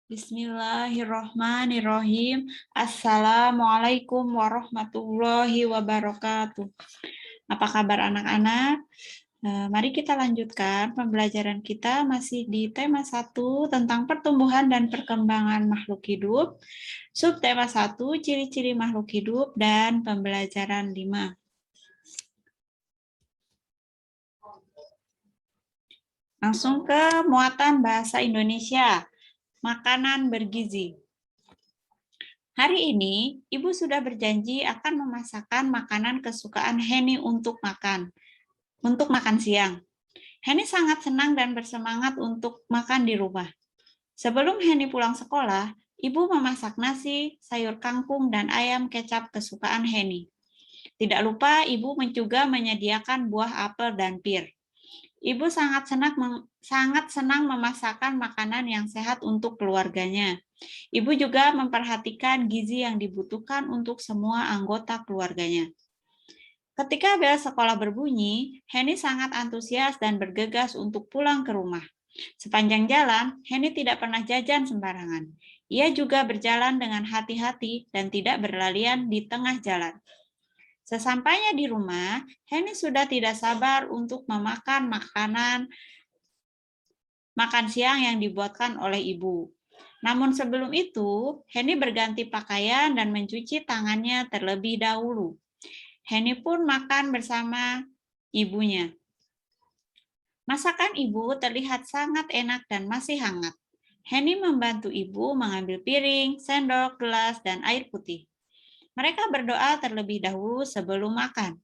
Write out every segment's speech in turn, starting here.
Bismillahirrahmanirrahim. Assalamualaikum warahmatullahi wabarakatuh. Apa kabar anak-anak? Mari kita lanjutkan pembelajaran kita masih di tema 1 tentang pertumbuhan dan perkembangan makhluk hidup. Subtema 1, ciri-ciri makhluk hidup dan pembelajaran 5. Langsung ke muatan bahasa Indonesia. Makanan bergizi. Hari ini, Ibu sudah berjanji akan memasakkan makanan kesukaan Heni untuk makan siang. Heni sangat senang dan bersemangat untuk makan di rumah. Sebelum Heni pulang sekolah, Ibu memasak nasi, sayur kangkung, dan ayam kecap kesukaan Heni. Tidak lupa, Ibu juga menyediakan buah apel dan pir. Ibu sangat senang memasakkan makanan yang sehat untuk keluarganya. Ibu juga memperhatikan gizi yang dibutuhkan untuk semua anggota keluarganya. Ketika bel sekolah berbunyi, Heni sangat antusias dan bergegas untuk pulang ke rumah. Sepanjang jalan, Heni tidak pernah jajan sembarangan. Ia juga berjalan dengan hati-hati dan tidak berlarian di tengah jalan. Sesampainya di rumah, Heni sudah tidak sabar untuk makan siang yang dibuatkan oleh ibu. Namun sebelum itu, Heni berganti pakaian dan mencuci tangannya terlebih dahulu. Heni pun makan bersama ibunya. Masakan ibu terlihat sangat enak dan masih hangat. Heni membantu ibu mengambil piring, sendok, gelas, dan air putih. Mereka berdoa terlebih dahulu sebelum makan.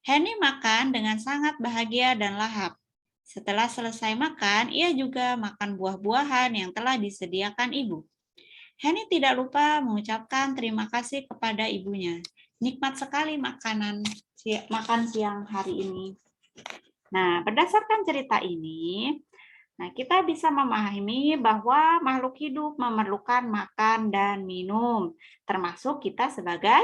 Heni makan dengan sangat bahagia dan lahap. Setelah selesai makan, ia juga makan buah-buahan yang telah disediakan ibu. Heni tidak lupa mengucapkan terima kasih kepada ibunya. Nikmat sekali makan siang hari ini. Nah, berdasarkan cerita ini, kita bisa memahami bahwa makhluk hidup memerlukan makan dan minum, termasuk kita sebagai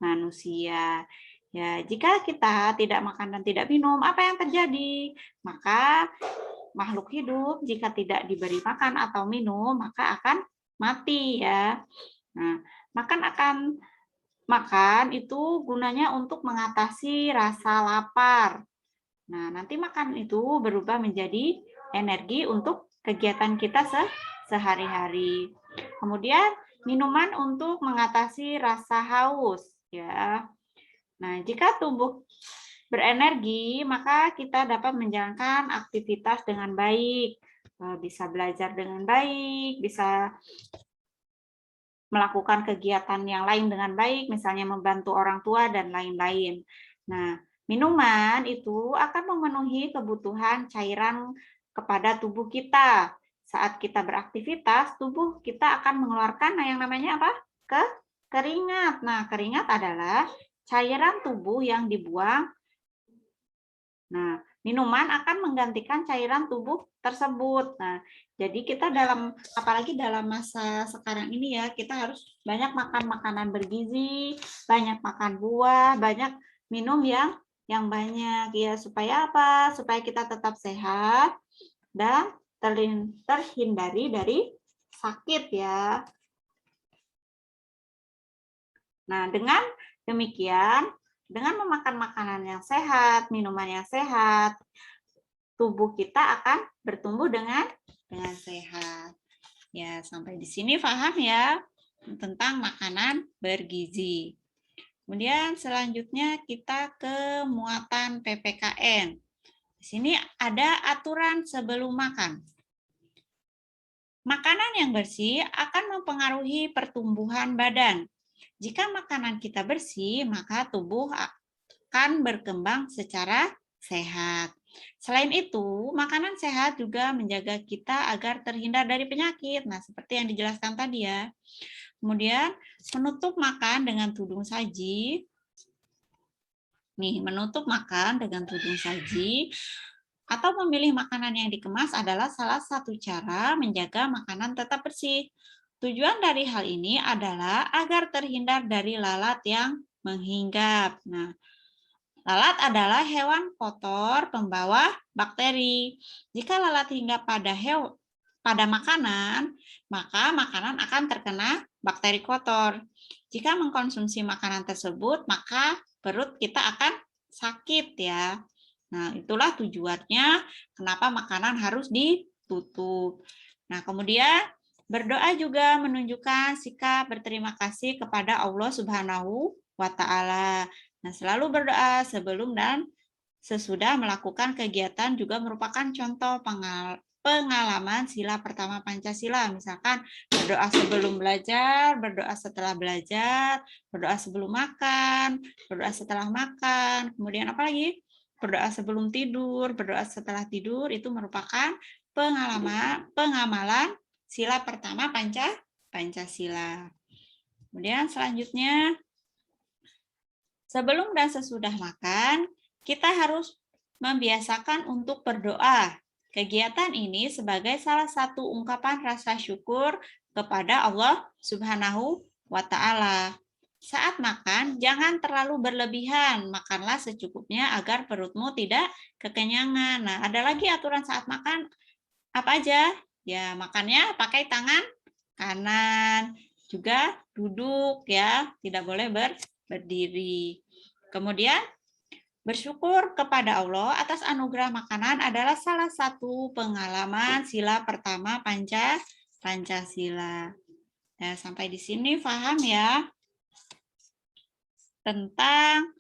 manusia. Ya, jika kita tidak makan dan tidak minum, apa yang terjadi? Maka makhluk hidup jika tidak diberi makan atau minum, maka akan mati ya. Nah, makan itu gunanya untuk mengatasi rasa lapar. Nah, nanti makan itu berubah menjadi energi untuk kegiatan kita sehari-hari. Kemudian minuman untuk mengatasi rasa haus ya. Nah, jika tubuh berenergi, maka kita dapat menjalankan aktivitas dengan baik, bisa belajar dengan baik, bisa melakukan kegiatan yang lain dengan baik, misalnya membantu orang tua dan lain-lain. Nah, minuman itu akan memenuhi kebutuhan cairan kepada tubuh kita. Saat kita beraktivitas, tubuh kita akan mengeluarkan yang namanya apa? Keringat. Nah, keringat adalah cairan tubuh yang dibuang. Nah, minuman akan menggantikan cairan tubuh tersebut. Nah, jadi kita apalagi dalam masa sekarang ini ya, kita harus banyak makan makanan bergizi, banyak makan buah, banyak minum yang banyak ya, supaya apa? Supaya kita tetap sehat dan terhindari dari sakit ya. Nah, dengan demikian, dengan memakan makanan yang sehat, minuman yang sehat, tubuh kita akan bertumbuh dengan sehat. Ya, sampai di sini paham ya tentang makanan bergizi. Kemudian selanjutnya kita ke muatan PPKN. Di sini ada aturan sebelum makan. Makanan yang bersih akan mempengaruhi pertumbuhan badan. Jika makanan kita bersih, maka tubuh akan berkembang secara sehat. Selain itu, makanan sehat juga menjaga kita agar terhindar dari penyakit. Nah, seperti yang dijelaskan tadi ya. Kemudian, menutup makan dengan tudung saji. Menutup makan dengan tudung saji atau memilih makanan yang dikemas adalah salah satu cara menjaga makanan tetap bersih. Tujuan dari hal ini adalah agar terhindar dari lalat yang menghinggap. Nah, lalat adalah hewan kotor pembawa bakteri. Jika lalat hinggap pada pada makanan, maka makanan akan terkena bakteri kotor. Jika mengkonsumsi makanan tersebut, maka perut kita akan sakit ya. Nah, itulah tujuannya kenapa makanan harus ditutup. Nah, kemudian berdoa juga menunjukkan sikap berterima kasih kepada Allah Subhanahu wa Ta'ala. Nah, selalu berdoa sebelum dan sesudah melakukan kegiatan juga merupakan contoh pengalaman sila pertama Pancasila. Misalkan berdoa sebelum belajar, berdoa setelah belajar, berdoa sebelum makan, berdoa setelah makan, kemudian apa lagi? Berdoa sebelum tidur, berdoa setelah tidur, itu merupakan pengamalan sila pertama Pancasila. Kemudian selanjutnya, sebelum dan sesudah makan, kita harus membiasakan untuk berdoa. Kegiatan ini sebagai salah satu ungkapan rasa syukur kepada Allah Subhanahu wa Ta'ala. Saat makan, jangan terlalu berlebihan. Makanlah secukupnya agar perutmu tidak kekenyangan. Nah, ada lagi aturan saat makan apa aja? Ya, makannya pakai tangan kanan. Juga duduk ya, tidak boleh berdiri. Kemudian bersyukur kepada Allah atas anugerah makanan adalah salah satu pengalaman sila pertama Pancasila. Nah, sampai di sini paham ya tentang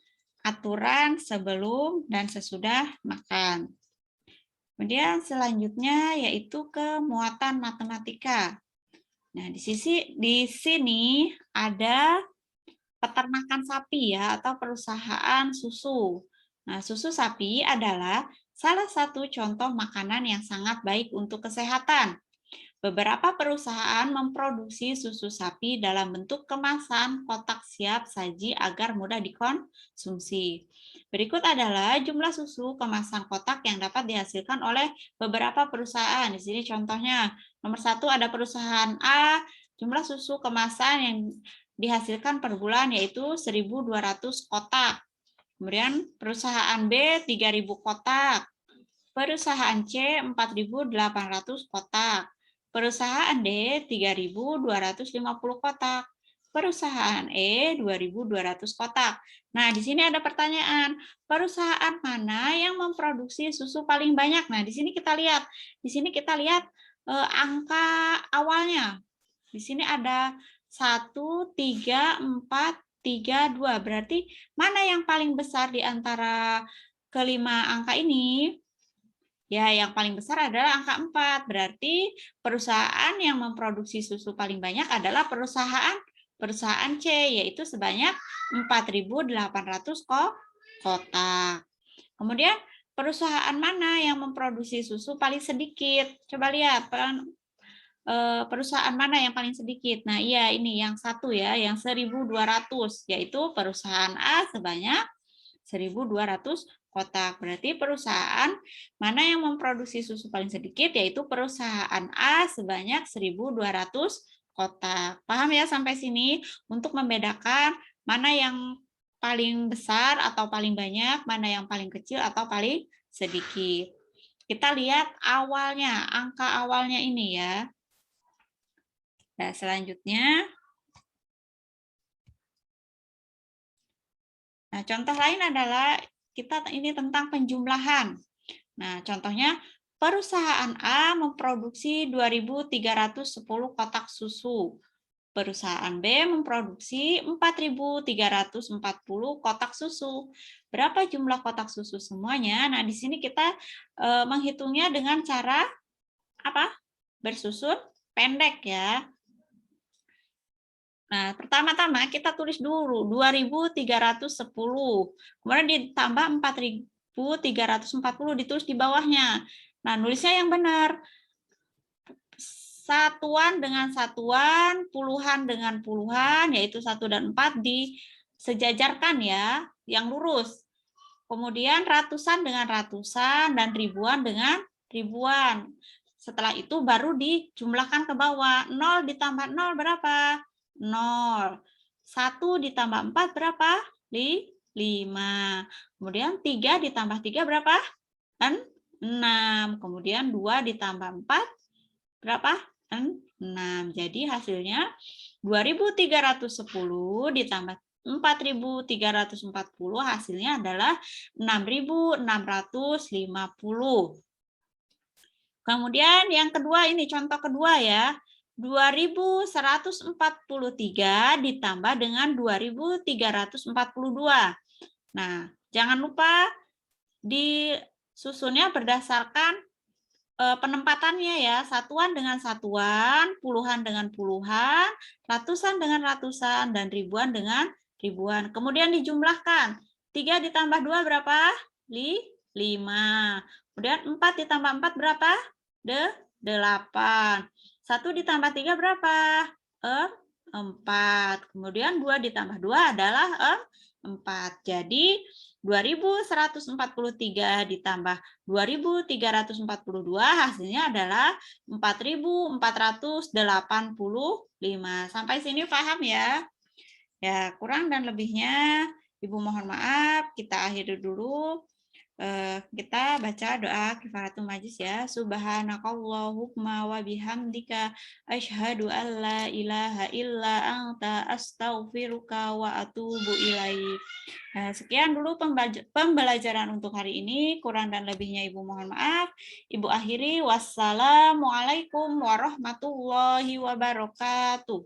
aturan sebelum dan sesudah makan. Kemudian selanjutnya yaitu kemuatan matematika. Nah, di sini ada peternakan sapi ya atau perusahaan susu. Nah, susu sapi adalah salah satu contoh makanan yang sangat baik untuk kesehatan. Beberapa perusahaan memproduksi susu sapi dalam bentuk kemasan kotak siap saji agar mudah dikonsumsi. Berikut adalah jumlah susu kemasan kotak yang dapat dihasilkan oleh beberapa perusahaan. Di sini contohnya, nomor 1 ada perusahaan A, jumlah susu kemasan yang dihasilkan per bulan yaitu 1.200 kotak. Kemudian perusahaan B 3.000 kotak. Perusahaan C 4.800 kotak. Perusahaan D 3.250 kotak. Perusahaan E 2.200 kotak. Nah, di sini ada pertanyaan, perusahaan mana yang memproduksi susu paling banyak? Nah, di sini kita lihat. Di sini kita lihat angka awalnya. Di sini ada 1, 3, 4, 3, 2. Berarti mana yang paling besar di antara kelima angka ini? Ya, yang paling besar adalah angka 4. Berarti perusahaan yang memproduksi susu paling banyak adalah perusahaan C, yaitu sebanyak 4.800 kotak. Kemudian perusahaan mana yang memproduksi susu paling sedikit? Coba lihat, perusahaan mana yang paling sedikit? Nah, iya ini yang satu ya, yang 1.200, yaitu perusahaan A sebanyak 1.200 kotak. Berarti perusahaan mana yang memproduksi susu paling sedikit, yaitu perusahaan A sebanyak 1.200 kotak. Paham ya sampai sini? Untuk membedakan mana yang paling besar atau paling banyak, mana yang paling kecil atau paling sedikit. Kita lihat awalnya, angka awalnya ini ya. Nah, selanjutnya, nah, contoh lain adalah kita ini tentang penjumlahan. Nah, contohnya perusahaan A memproduksi 2.310 kotak susu. Perusahaan B memproduksi 4.340 kotak susu. Berapa jumlah kotak susu semuanya? Nah, di sini kita menghitungnya dengan cara apa? Bersusun pendek ya. Nah, pertama-tama kita tulis dulu 2.310. Kemudian ditambah 4.340 ditulis di bawahnya. Nah, nulisnya yang benar. Satuan dengan satuan, puluhan dengan puluhan, yaitu 1 dan 4 disejajarkan ya, yang lurus. Kemudian ratusan dengan ratusan dan ribuan dengan ribuan. Setelah itu baru dijumlahkan ke bawah. 0 ditambah 0 berapa? 0. 1 ditambah 4 berapa? 5. Kemudian 3 ditambah 3 berapa? 6. Kemudian 2 ditambah 4 berapa? 6. Jadi hasilnya 2.310 ditambah 4.340 hasilnya adalah 6.650. Kemudian yang kedua ini contoh kedua ya. 2.143 ditambah dengan 2.342. Nah, jangan lupa disusunnya berdasarkan penempatannya ya, satuan dengan satuan, puluhan dengan puluhan, ratusan dengan ratusan, dan ribuan dengan ribuan. Kemudian dijumlahkan. 3 ditambah 2 berapa? 5. Kemudian 4 ditambah 4 berapa? 8. 1 ditambah 3 berapa? 4. Kemudian 2 ditambah 2 adalah 4. Jadi 2.143 ditambah 2.342 hasilnya adalah 4.485. Sampai sini paham ya? Ya, kurang dan lebihnya Ibu mohon maaf. Kita akhiri dulu. Kita baca doa kifaratul majlis ya. Subhanakallahumma wa bihamdika asyhadu an la ilaha illa anta astaghfiruka wa atubu ilaik. Nah, sekian dulu pembelajaran untuk hari ini. Kurang dan lebihnya Ibu mohon maaf. Ibu akhiri. Wassalamualaikum warahmatullahi wabarakatuh.